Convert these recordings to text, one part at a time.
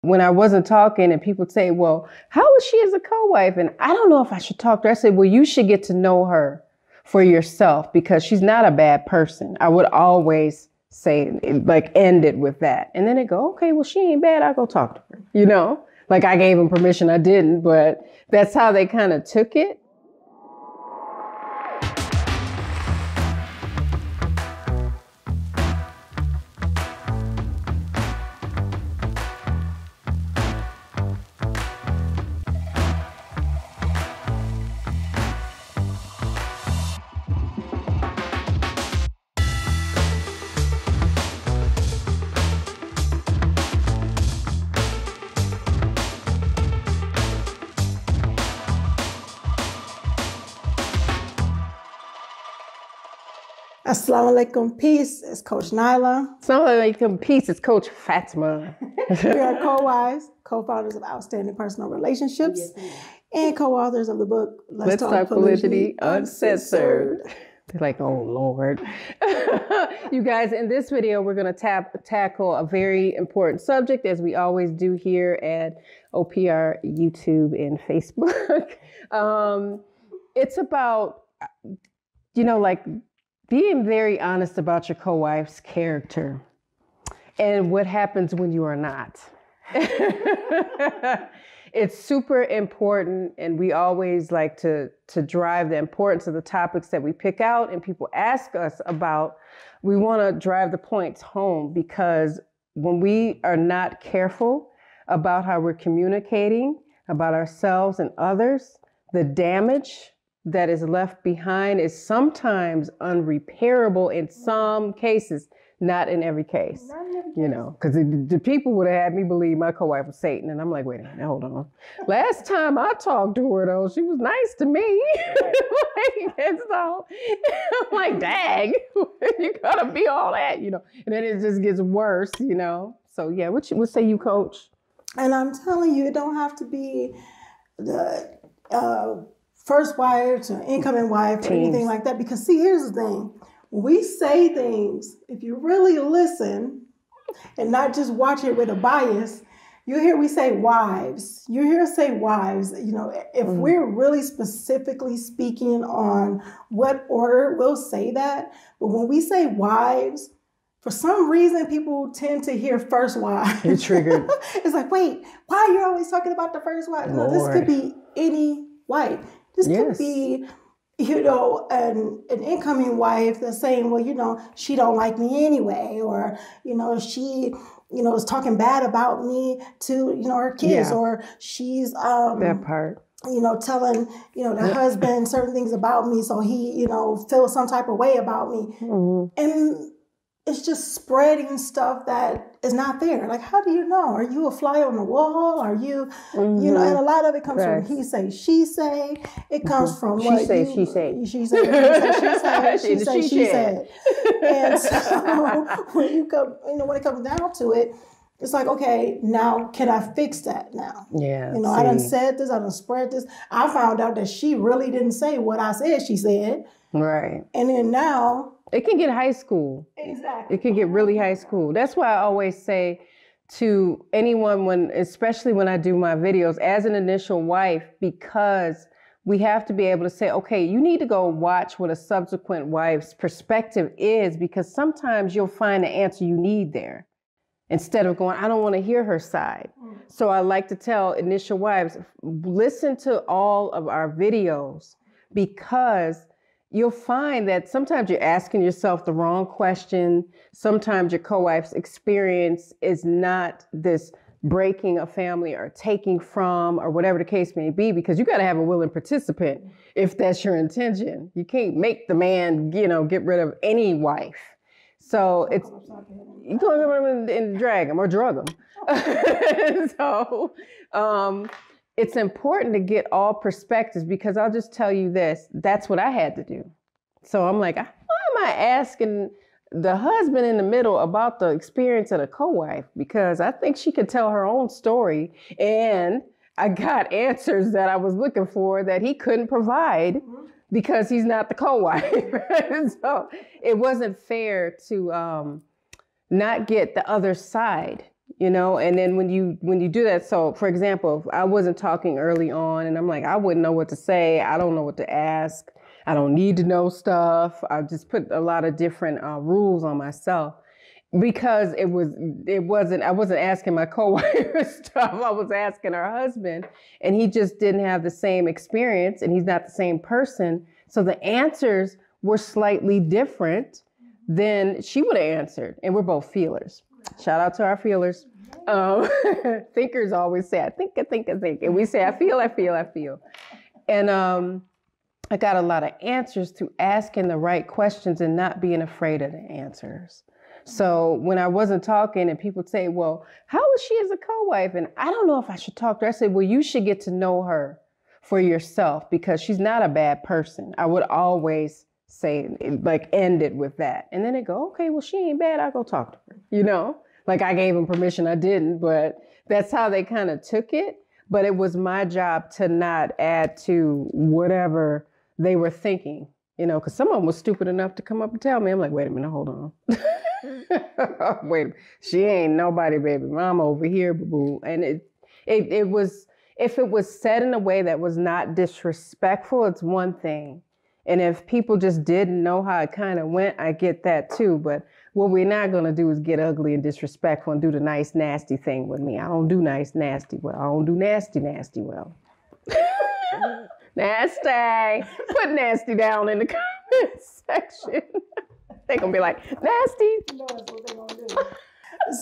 when I wasn't talking and people say, well, how is she as a co-wife? And I don't know if I should talk to her. I said, well, you should get to know her for yourself because she's not a bad person. I would always say, like, end it with that. And then they go, okay, well, she ain't bad. I'll go talk to her. You know, like I gave them permission. I didn't, but that's how they kind of took it. Assalamu alaikum, peace. It's Coach Nyla. Assalamu alaikum, peace. It's Coach Fatimah. We are co-wives, co-founders of Outstanding Personal Relationships, and co-authors of the book Let's Talk Polygyny Uncensored. They're like, oh, Lord. You guys, in this video, we're going to tackle a very important subject, as we always do here at OPR, YouTube, and Facebook. It's about, you know, like, being very honest about your co-wife's character and what happens when you are not. It's super important, and we always like to drive the importance of the topics that we pick out and people ask us about. We want to drive the points home because when we are not careful about how we're communicating about ourselves and others, the damage that is left behind is sometimes unrepairable in some cases, not in every case. You know, because the people would have had me believe my co-wife was Satan. And I'm like, wait a minute, hold on. Last time I talked to her, though, she was nice to me. And so I'm like, dang, you gotta be all that, you know. And then it just gets worse, you know. So yeah, what say you, Coach? And I'm telling you, it don't have to be the first wife to incoming wife or anything like that. Because see, here's the thing. When we say things, if you really listen and not just watch it with a bias, you hear we say wives. You hear us say wives. You know, if we're really specifically speaking on what order, we'll say that. But when we say wives, for some reason, people tend to hear first wives. You're triggered. It's like, wait, why are you always talking about the first wife? No, this could be any wife. This could be, you know, an incoming wife that's saying, well, you know, she don't like me anyway, or, you know, she, you know, is talking bad about me to, you know, her kids, or she's that part, you know, telling, you know, the husband certain things about me, so he, you know, feels some type of way about me, and it's just spreading stuff that is not there. Like, how do you know? Are you a fly on the wall? Are you, you know, and a lot of it comes from he say, she say. It comes from what she say, she say. She say, she say, she said. And so when you come, you know, when it comes down to it, it's like, okay, now can I fix that now? Yeah. You know, I done said this, I done spread this. I found out that she really didn't say what I said she said. Right. And then now, it can get high school. Exactly. It can get really high school. That's why I always say to anyone, especially when I do my videos, as an initial wife, because we have to be able to say, okay, you need to go watch what a subsequent wife's perspective is, because sometimes you'll find the answer you need there instead of going, I don't want to hear her side. So I like to tell initial wives, listen to all of our videos, because you'll find that sometimes you're asking yourself the wrong question. Sometimes your co-wife's experience is not this breaking a family or taking from or whatever the case may be, because you got to have a willing participant if that's your intention. You can't make the man, you know, get rid of any wife. So it's, you go and drag him or drug him. So, it's important to get all perspectives, because I'll just tell you this, that's what I had to do. So I'm like, why am I asking the husband in the middle about the experience of the co-wife? Because I think she could tell her own story, and I got answers that I was looking for that he couldn't provide because he's not the co-wife. So it wasn't fair to not get the other side. you know, and then when you do that, so for example, if I wasn't talking early on and I'm like, I wouldn't know what to say. I don't know what to ask. I don't need to know stuff. I just put a lot of different rules on myself because I wasn't asking my coworker stuff. I was asking her husband, and he just didn't have the same experience and he's not the same person. So the answers were slightly different than she would have answered. And we're both feelers. Shout out to our feelers. Thinkers always say, I think. And we say, I feel. And I got a lot of answers through asking the right questions and not being afraid of the answers. So when I wasn't talking and people say, well, how is she as a co-wife? And I don't know if I should talk to her. I said, well, you should get to know her for yourself because she's not a bad person. I would always say, like, end it with that. And then they go, okay, well, she ain't bad. I'll go talk to her. You know, like I gave them permission. I didn't, but that's how they kind of took it. But it was my job to not add to whatever they were thinking, you know, because some of them was stupid enough to come up and tell me. I'm like, wait a minute, hold on. Wait a minute. She ain't nobody, baby. Mama over here, boo-boo. And it was, if it was said in a way that was not disrespectful, it's one thing. And if people just didn't know how it kind of went, I get that too. But what we're not going to do is get ugly and disrespectful and do the nice, nasty thing with me. I don't do nice, nasty well. I don't do nasty, nasty well. Nasty. Put nasty down in the comment section. They're going to be like, nasty. You know that's what they're going to do.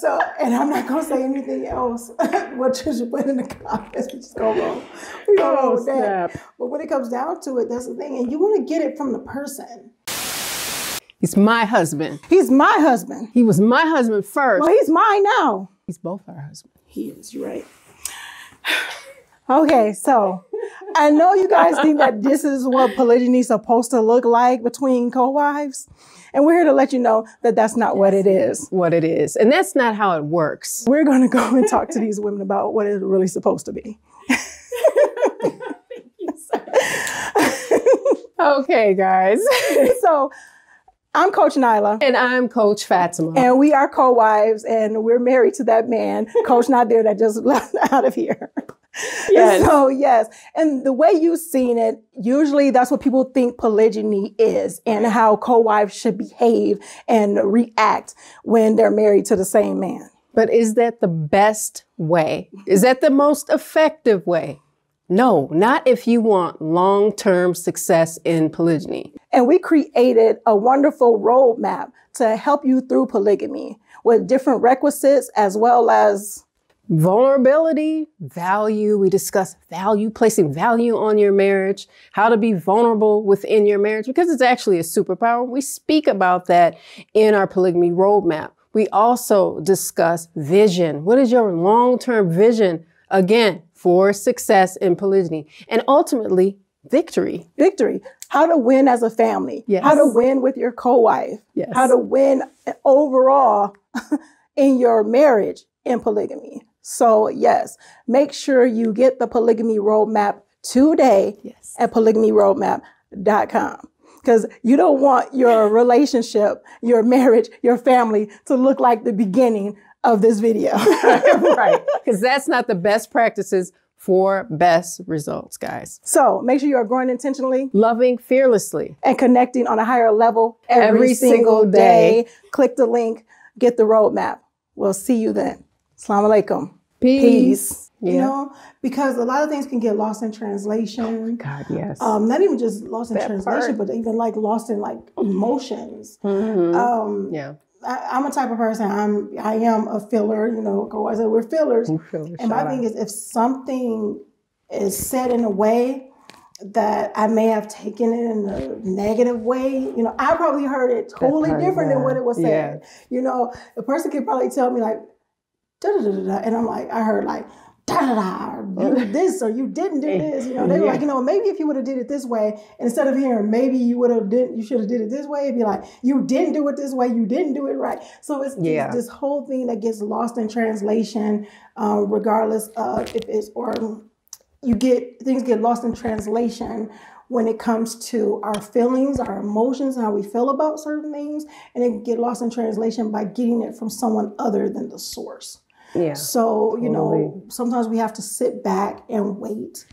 So, and I'm not going to say anything else. What you should put in the comments, we just go wrong. We go wrong with that. But when it comes down to it, that's the thing. And you want to get it from the person. He's my husband. He's my husband. He was my husband first. Well, he's mine now. He's both our husbands. He is, you're right. Okay, so I know you guys think that this is what polygyny is supposed to look like between co-wives. And we're here to let you know that that's not what it is. What it is. And that's not how it works. We're going to go and talk to these women about what it's really supposed to be. Okay, guys. So I'm Coach Nyla. And I'm Coach Fatimah. And we are co-wives, and we're married to that man, Coach Nazir, that just left out of here. Yes. So, yes. And the way you've seen it, usually that's what people think polygyny is and how co-wives should behave and react when they're married to the same man. But is that the best way? Is that the most effective way? No, not if you want long-term success in polygyny. And we created a wonderful roadmap to help you through polygamy with different requisites as well as vulnerability, value. We discuss value, placing value on your marriage, how to be vulnerable within your marriage, because it's actually a superpower. We speak about that in our polygamy roadmap. We also discuss vision. What is your long-term vision, again, for success in polygyny? And ultimately, victory. Victory. How to win as a family. Yes. How to win with your co-wife. Yes. How to win overall in your marriage in polygamy. So yes, make sure you get the polygamy roadmap today at polygamy-roadmap.com. Because you don't want your relationship, your marriage, your family to look like the beginning of this video. Right. Because that's not the best practices for best results, guys. So make sure you are growing intentionally, loving fearlessly, and connecting on a higher level every single day. Click the link, get the roadmap. We'll see you then. Assalamu alaikum. Peace. Yeah. You know, because a lot of things can get lost in translation. Oh my God, yes. Not even just lost in translation, but even like lost in like emotions. Mm-hmm. Yeah. I'm a type of person. I am a filler. You know, I said we're fillers. And my thing is, if something is said in a way that I may have taken it in a negative way, you know, I probably heard it totally different than what it was said. Yeah. You know, a person could probably tell me like, da da da da, and I'm like, I heard like, da da da, you did this or you didn't do this. You know, they were like, you know, maybe if you would have did it this way, and instead of hearing maybe you should have did it this way, it'd be like, you didn't do it this way, you didn't do it right. So it's this whole thing that gets lost in translation, regardless of if it's things get lost in translation when it comes to our feelings, our emotions, and how we feel about certain things, and it get lost in translation by getting it from someone other than the source. Yeah. So, you know, sometimes we have to sit back and wait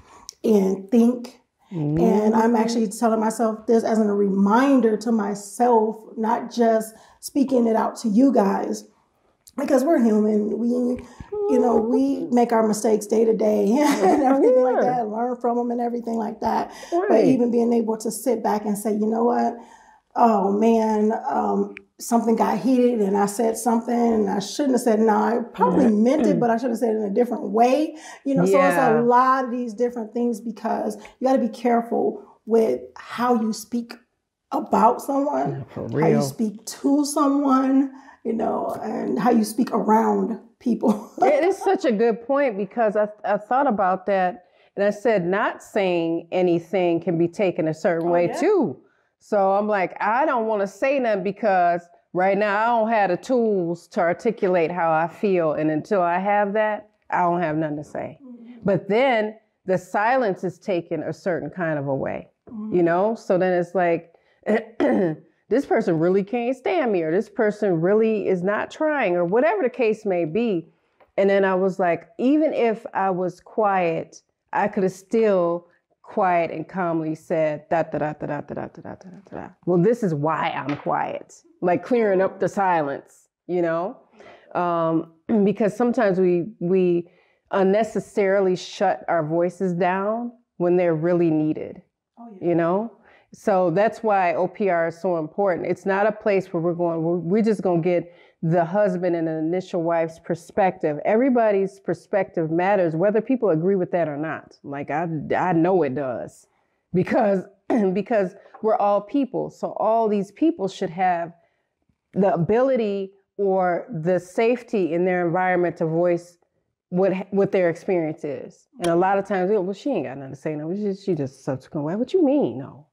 and think. And I'm actually telling myself this as a reminder to myself, not just speaking it out to you guys, because we're human. We, you know, we make our mistakes day to day and everything like that, learn from them and everything like that. Right. But even being able to sit back and say, you know what? Oh man, something got heated and I said something and I shouldn't have said, no, I probably meant it, but I should have said it in a different way. You know, so it's a lot of these different things, because you got to be careful with how you speak about someone, how you speak to someone, you know, and how you speak around people. It is such a good point, because I thought about that, and I said not saying anything can be taken a certain way too. So I'm like, I don't want to say nothing, because right now I don't have the tools to articulate how I feel. And until I have that, I don't have nothing to say. But then the silence is taken a certain kind of a way, you know? So then it's like, this person really can't stand me, or this person really is not trying, or whatever the case may be. And then I was like, even if I was quiet, I could have still quiet and calmly said, da da da da da da da da da da. Well, this is why I'm quiet, like clearing up the silence, you know, because sometimes we unnecessarily shut our voices down when they're really needed, you know. So that's why OPR is so important. It's not a place where we're just going to get the husband and the initial wife's perspective. Everybody's perspective matters, whether people agree with that or not. Like I know it does, because we're all people. So all these people should have the ability or the safety in their environment to voice what their experience is. And a lot of times, well, she ain't got nothing to say. No, she just subsequent way. What you mean? No,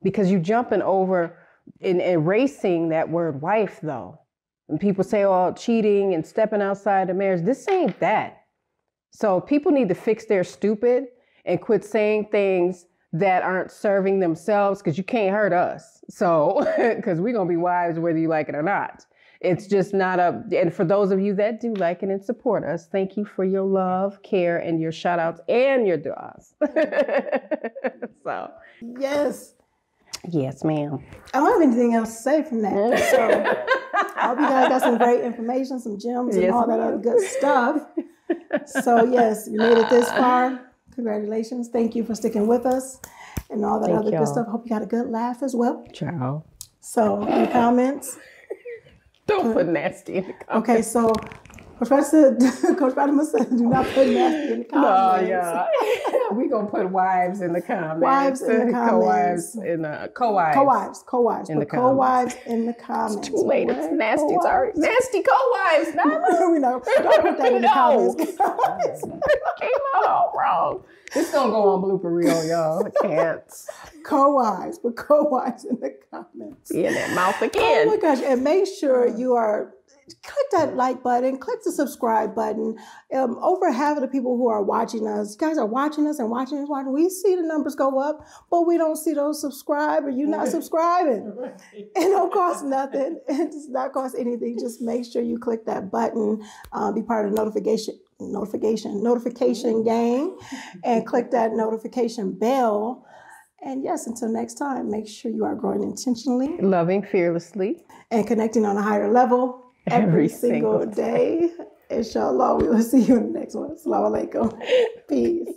because you jumping over and erasing that word wife though. And people say, oh, cheating and stepping outside the marriage. This ain't that. So people need to fix their stupid and quit saying things that aren't serving themselves, because you can't hurt us. So, because we're going to be wives whether you like it or not. It's just not and for those of you that do like it and support us, thank you for your love, care, and your shout outs and your du'as. So. Yes. Yes, ma'am. I don't have anything else to say from that. So I hope you guys got some great information, some gems, and all that other good stuff. So yes, you made it this far. Congratulations. Thank you for sticking with us and all that other good stuff. Hope you got a good laugh as well. Ciao. So any comments? Don't put nasty in the comments. Okay, so Coach Fatimah said, do not put nasty in the comments. No, yeah. We're going to put wives in the comments. Wives in the comments. Co-wives. Co-wives. Put co-wives in the comments. It's too late. It's nasty. It's already nasty co-wives. We know. Don't put that in the comments. Came out all wrong. It's going to go on blooper reel, y'all. I can't. Co-wives. Put co-wives in the comments. In that mouth again. Oh my gosh. And make sure you are... click that like button, click the subscribe button. Over half of the people who are watching us, you guys are watching us and watching us. We see the numbers go up, but we don't see those subscribe, or you're not subscribing. It don't cost nothing. It does not cost anything. Just make sure you click that button, be part of the notification gang, and click that notification bell. And yes, until next time, make sure you are growing intentionally, loving fearlessly, and connecting on a higher level. Every single day. Inshallah, we will see you in the next one. Assalamu alaikum. Peace.